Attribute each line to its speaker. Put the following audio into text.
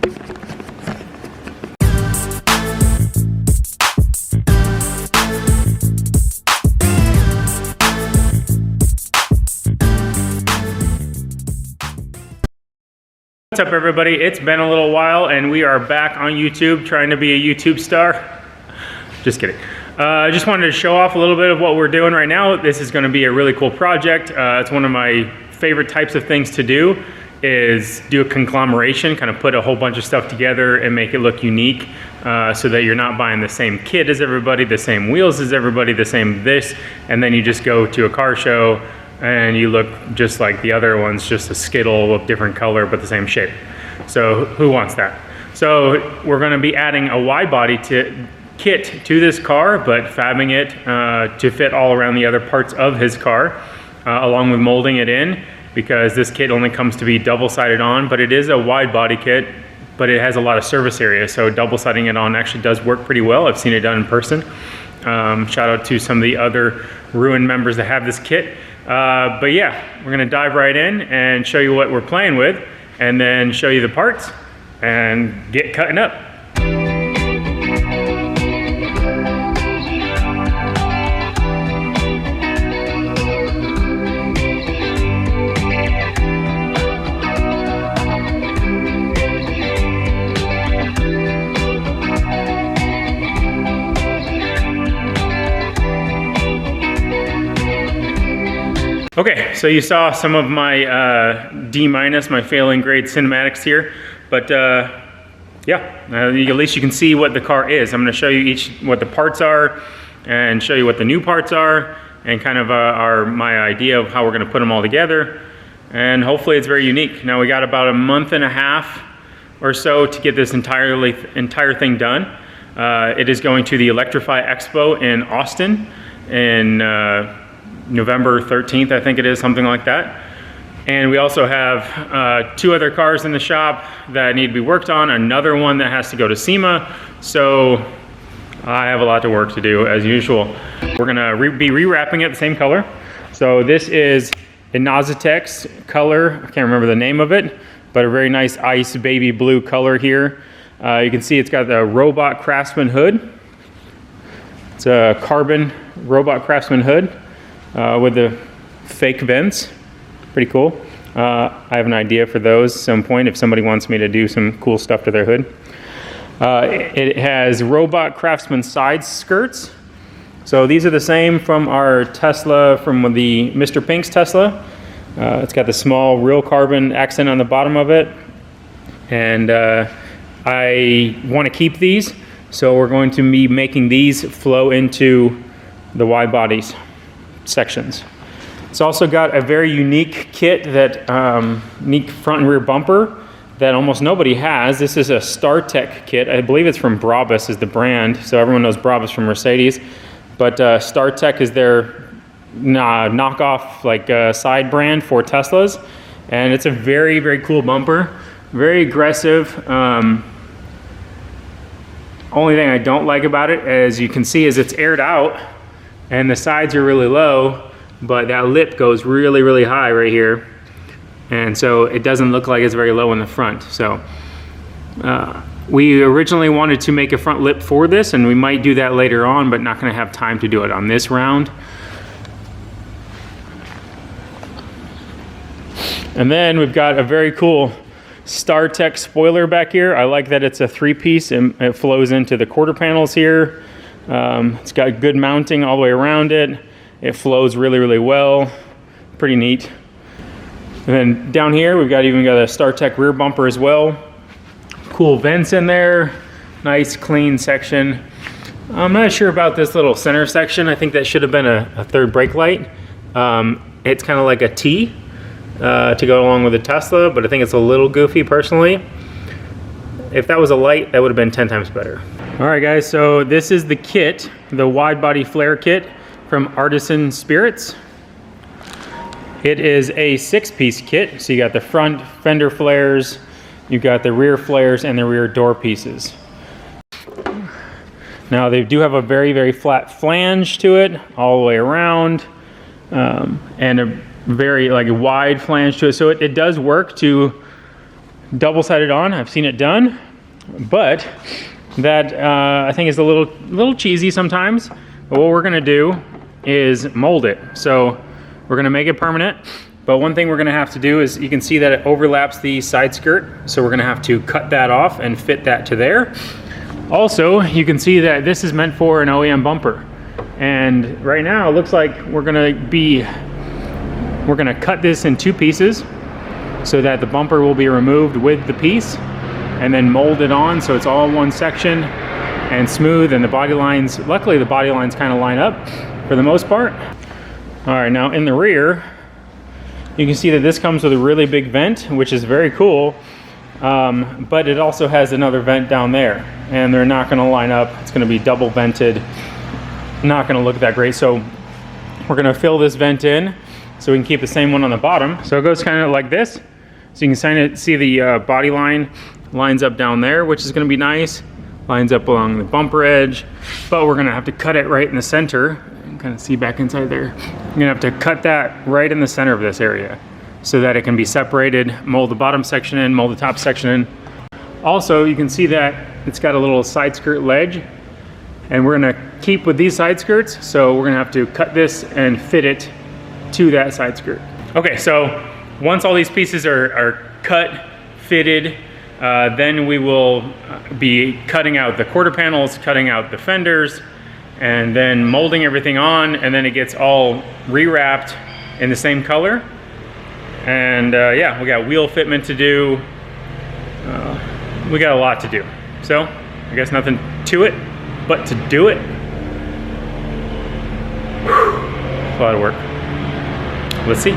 Speaker 1: What's up everybody, it's been a little while and we are back on YouTube trying to be a YouTube star. Just kidding. I just wanted to show off a little bit of what we're doing right now. This is going to be a really cool project. It's one of my favorite types of things to do, is do a conglomeration, kind of put a whole bunch of stuff together and make it look unique, so that you're not buying the same kit as everybody, the same wheels as everybody, the same this, and then you just go to a car show and you look just like the other ones, just a Skittle of different color but the same shape. So who wants that? So we're going to be adding a wide body kit to this car, but fabbing it to fit all around the other parts of his car, along with molding it in, because this kit only comes to be double-sided on, but it is a wide body kit, but it has a lot of surface area, so double-siding it on actually does work pretty well. I've seen it done in person. Shout out to some of the other Ruin members that have this kit. But yeah, we're gonna dive right in and show you what we're playing with, and then show you the parts and get cutting up. Okay, so you saw some of my D-, my failing grade cinematics here, but yeah, at least you can see what the car is. I'm going to show you what the parts are, and show you what the new parts are, and kind of my idea of how we're going to put them all together, and hopefully it's very unique. Now we got about a month and a half or so to get this entire thing done. It is going to the Electrify Expo in Austin in November 13th, I think it is, something like that. And we also have 2 other cars in the shop that need to be worked on, another one that has to go to SEMA, so I have a lot of work to do as usual. We're gonna be rewrapping it the same color. So this is Inazitech's color, I can't remember the name of it, but a very nice ice baby blue color here. You can see it's got the Robot Craftsman hood. It's a carbon Robot Craftsman hood. With the fake vents, pretty cool. I have an idea for those at some point if somebody wants me to do some cool stuff to their hood. It has Robot Craftsman side skirts. So these are the same from our Tesla, from the Mr. Pink's Tesla. It's got the small real carbon accent on the bottom of it. And I want to keep these, so we're going to be making these flow into the wide bodies sections. It's also got a very unique kit, that unique front and rear bumper that almost nobody has. This is a StarTech kit. I believe it's from Brabus is the brand, so everyone knows Brabus from Mercedes, but StarTech is their knockoff, like side brand for Teslas, and it's a very, very cool bumper, very aggressive. Only thing I don't like about it, as you can see, is it's aired out and the sides are really low, but that lip goes really, really high right here. And so it doesn't look like it's very low in the front. So we originally wanted to make a front lip for this, and we might do that later on, but not gonna have time to do it on this round. And then we've got a very cool StarTech spoiler back here. I like that it's a 3-piece and it flows into the quarter panels here. It's got good mounting all the way around it. It flows really, really well. Pretty neat. And then down here, we've even got a StarTech rear bumper as well. Cool vents in there. Nice, clean section. I'm not sure about this little center section. I think that should have been a third brake light. It's kind of like a T to go along with the Tesla, but I think it's a little goofy personally. If that was a light, that would have been 10 times better. All right guys, so this is the kit, the wide body flare kit from Artisan Spirits. It is a 6-piece kit. So you got the front fender flares, you've got the rear flares, and the rear door pieces. Now they do have a very, very flat flange to it all the way around, and a very wide flange to it. So it does work to double-sided on. I've seen it done, but that I think is a little cheesy sometimes. But what we're gonna do is mold it. So we're gonna make it permanent, but one thing we're gonna have to do is, you can see that it overlaps the side skirt, so we're gonna have to cut that off and fit that to there. Also, you can see that this is meant for an OEM bumper. And right now it looks like we're gonna cut this in 2 pieces so that the bumper will be removed with the piece and then mold it on so it's all in one section and smooth, and the body lines, luckily the body lines kind of line up for the most part. All right, now in the rear, you can see that this comes with a really big vent, which is very cool, but it also has another vent down there, and they're not gonna line up. It's gonna be double vented, not gonna look that great. So we're gonna fill this vent in so we can keep the same one on the bottom. So it goes kind of like this. So you can kind of see the body line lines up down there, which is gonna be nice. Lines up along the bumper edge, but we're gonna have to cut it right in the center. You can kind of see back inside there. You're gonna have to cut that right in the center of this area so that it can be separated, mold the bottom section in, mold the top section in. Also, you can see that it's got a little side skirt ledge, and we're gonna keep with these side skirts, so we're gonna have to cut this and fit it to that side skirt. Okay, so once all these pieces are cut, fitted, then we will be cutting out the quarter panels, cutting out the fenders, and then molding everything on, and then it gets all rewrapped in the same color. And yeah, we got wheel fitment to do. We got a lot to do. So I guess nothing to it but to do it. Whew. It's a lot of work. Let's see.